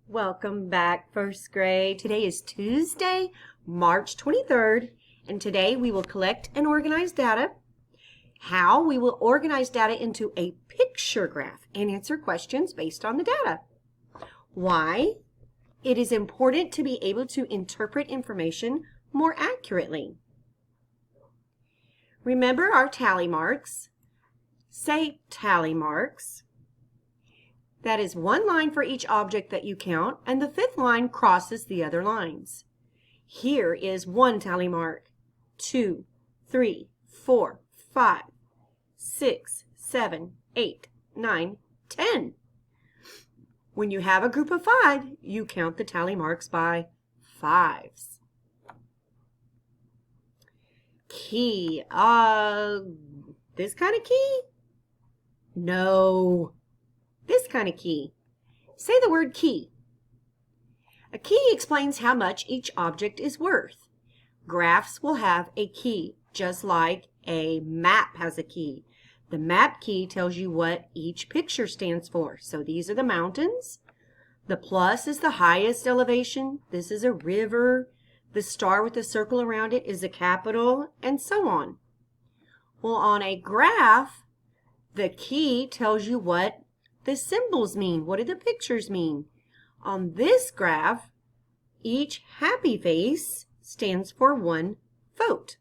Welcome back, first grade. Today is Tuesday, March 23rd, and today we will collect and organize data. How? We will organize data into a picture graph and answer questions based on the data. Why? It is important to be able to interpret information more accurately. Remember our tally marks. Say tally marks. That is one line for each object that you count, and the fifth line crosses the other lines. Here is one tally mark, 2, 3, 4, 5, 6, 7, 8, 9, 10. When you have a group of 5, you count the tally marks by 5s. Key. This kind of key? No. This kind of key. Say the word key. A key explains how much each object is worth. Graphs will have a key, just like a map has a key. The map key tells you what each picture stands for. So these are the mountains. The plus is the highest elevation. This is a river. The star with the circle around it is a capital, and so on. Well, on a graph, the key tells you what the symbols mean. What do the pictures mean? On this graph, each happy face stands for 1 vote.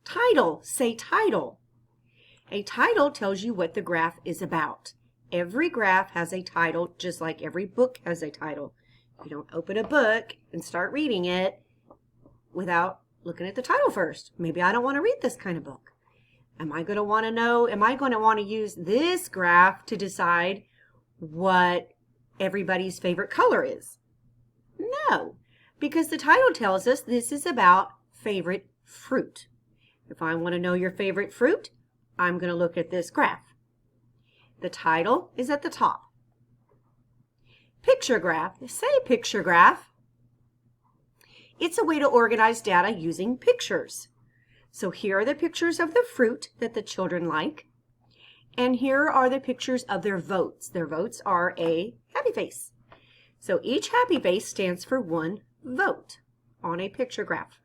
Title. Say title. A title tells you what the graph is about. Every graph has a title, just like every book has a title. You don't open a book and start reading it without looking at the title first. Maybe I don't want to read this kind of book. Am I going to want to use this graph to decide what everybody's favorite color is? No, because the title tells us this is about favorite fruit. If I want to know your favorite fruit, I'm going to look at this graph. The title is at the top. Picture graph. Say picture graph. It's a way to organize data using pictures. So here are the pictures of the fruit that the children like. And here are the pictures of their votes. Their votes are a happy face. So each happy face stands for 1 vote on a picture graph.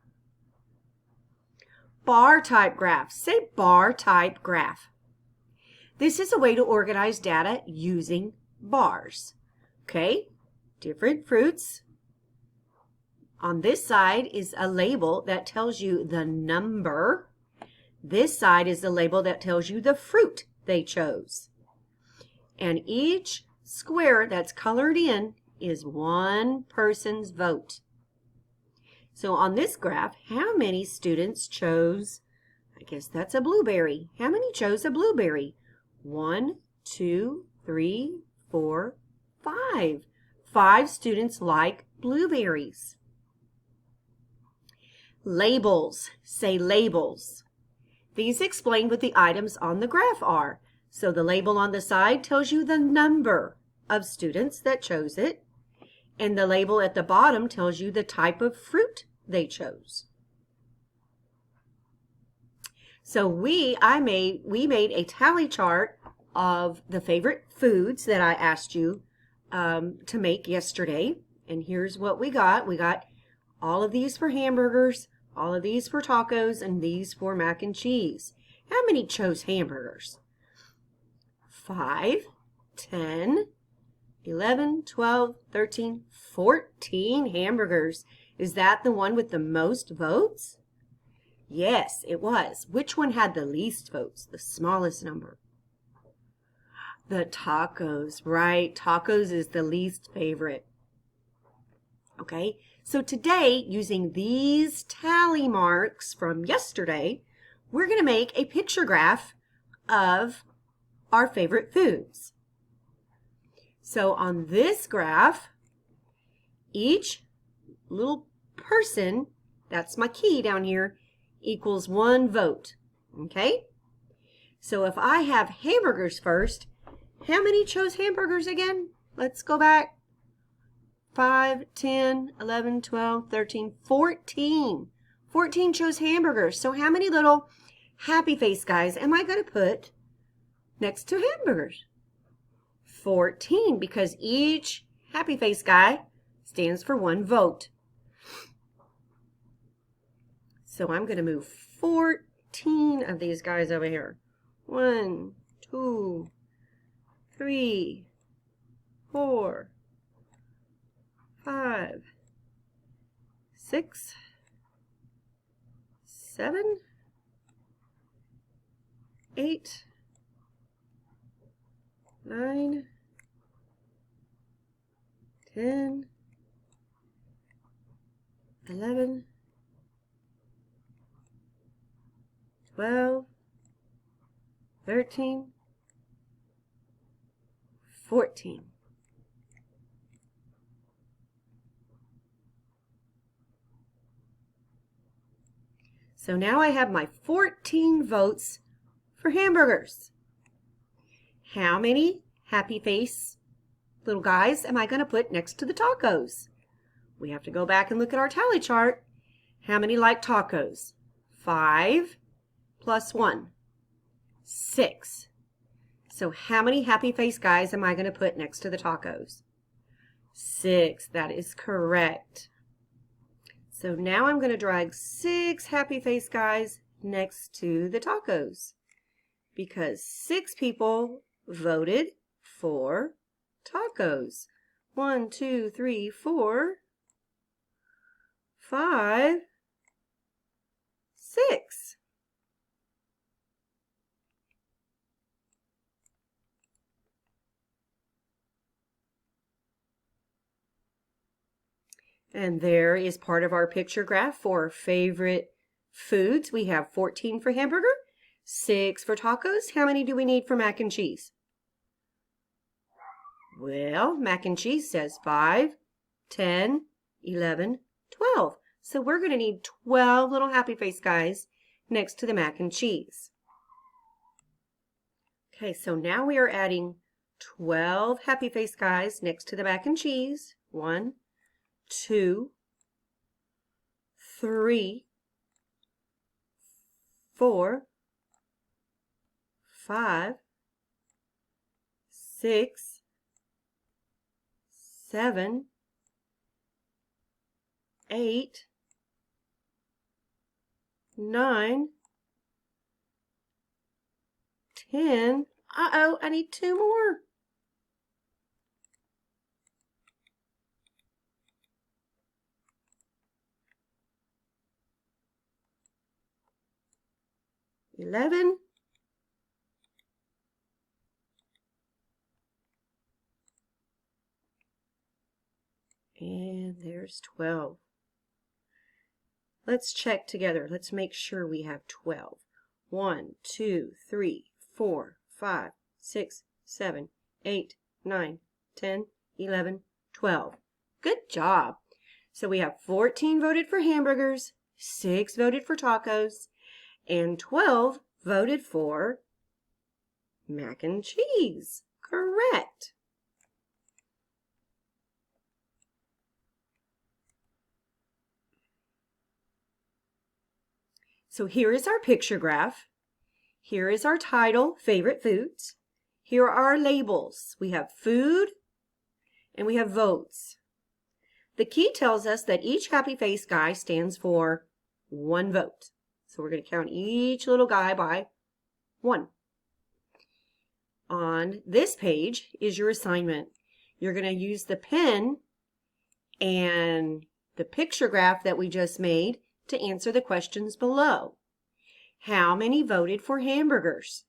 Bar type graph. Say bar type graph. This is a way to organize data using bars. Okay, different fruits. On this side is a label that tells you the number. This side is the label that tells you the fruit they chose. And each square that's colored in is one person's vote. So on this graph, how many students chose, I guess that's a blueberry. How many chose a blueberry? 1, 2, 3, 4, 5. 5 students like blueberries. Labels. Say labels. These explain what the items on the graph are. So the label on the side tells you the number of students that chose it, and the label at the bottom tells you the type of fruit they chose. So we made a tally chart of the favorite foods that I asked you to make yesterday, and here's what we got. We got all of these for hamburgers, all of these for tacos, and these for mac and cheese. How many chose hamburgers? 5, 10, 11, 12, 13, 14 hamburgers. Is that the one with the most votes? Yes, it was. Which one had the least votes, the smallest number? The tacos, right? Tacos is the least favorite. Okay, so today, using these tally marks from yesterday, we're going to make a picture graph of our favorite foods. So on this graph, each little person, that's my key down here, equals 1 vote. Okay? So if I have hamburgers first, how many chose hamburgers again? Let's go back. 5, 10, 11, 12, 13, 14. 14 chose hamburgers. So how many little happy face guys am I going to put next to hamburgers? 14 because each happy face guy stands for one vote. So I'm going to move 14 of these guys over here. 1, 2, 3, 4, 5, 6, 7, 8, 9, 10, 11, 12, 13, 14. So now I have my 14 votes for hamburgers. How many happy face little guys am I going to put next to the tacos? We have to go back and look at our tally chart. How many like tacos? 5 plus 1, 6. So how many happy face guys am I going to put next to the tacos? 6. That is correct. So now I'm going to drag 6 happy face guys next to the tacos because 6 people voted for tacos. 1, 2, 3, 4, 5, 6. And there is part of our picture graph for favorite foods. We have 14 for hamburger, 6 for tacos. How many do we need for mac and cheese? Well, mac and cheese says 5, 10, 11, 12. So we're going to need 12 little happy face guys next to the mac and cheese. Okay, so now we are adding 12 happy face guys next to the mac and cheese. 1, 2, 3, 4, 5, 6, 7, 8, 9, 10. Uh-oh, I need 2 more. $11, and there's 12. Let's check together. Let's make sure we have 12. 1, 2, 3, 4, 5, 6, 7, 8, 9, 10, 11, 12. Good job. So we have 14 voted for hamburgers, 6 voted for tacos, and 12 voted for mac and cheese. Correct. So here is our picture graph. Here is our title, Favorite Foods. Here are our labels. We have food and we have votes. The key tells us that each happy face guy stands for 1 vote. So we're going to count each little guy by 1. On this page is your assignment. You're going to use the pen and the picture graph that we just made to answer the questions below. How many voted for hamburgers?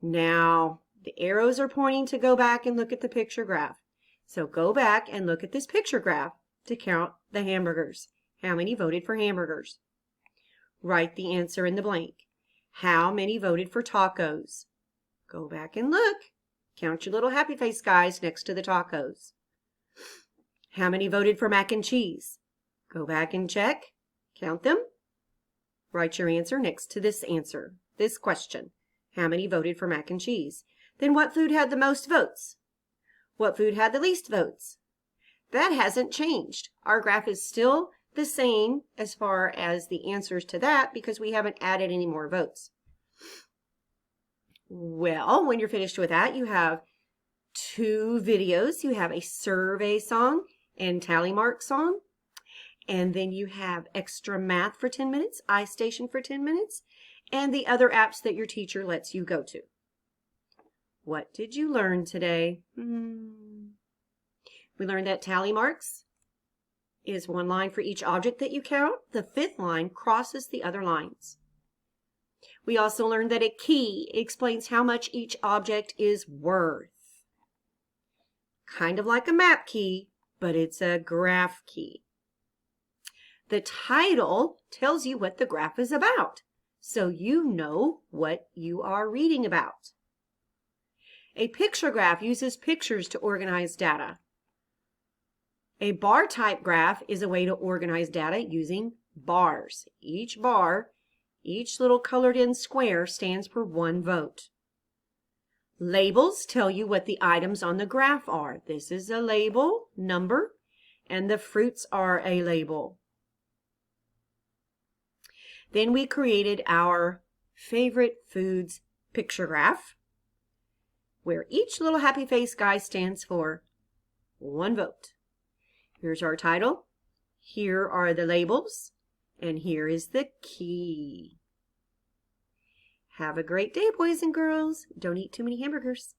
Now, the arrows are pointing to go back and look at the picture graph. So go back and look at this picture graph to count the hamburgers. How many voted for hamburgers? Write the answer in the blank. How many voted for tacos? Go back and look. Count your little happy face guys next to the tacos. How many voted for mac and cheese? Go back and check. Count them. Write your answer next to this answer, this question. How many voted for mac and cheese? Then what food had the most votes? What food had the least votes? That hasn't changed. Our graph is still the same as far as the answers to that because we haven't added any more votes. Well, when you're finished with that, you have 2 videos. You have a survey song and tally mark song. And then you have extra math for 10 minutes, iStation for 10 minutes, and the other apps that your teacher lets you go to. What did you learn today? We learned that tally marks is 1 line for each object that you count. The 5th line crosses the other lines. We also learned that a key explains how much each object is worth. Kind of like a map key, but it's a graph key. The title tells you what the graph is about, so you know what you are reading about. A picture graph uses pictures to organize data. A bar type graph is a way to organize data using bars. Each bar, each little colored in square stands for 1 vote. Labels tell you what the items on the graph are. This is a label, number, and the fruits are a label. Then we created our favorite foods picture graph, where each little happy face guy stands for 1 vote. Here's our title, here are the labels, and here is the key. Have a great day, boys and girls. Don't eat too many hamburgers.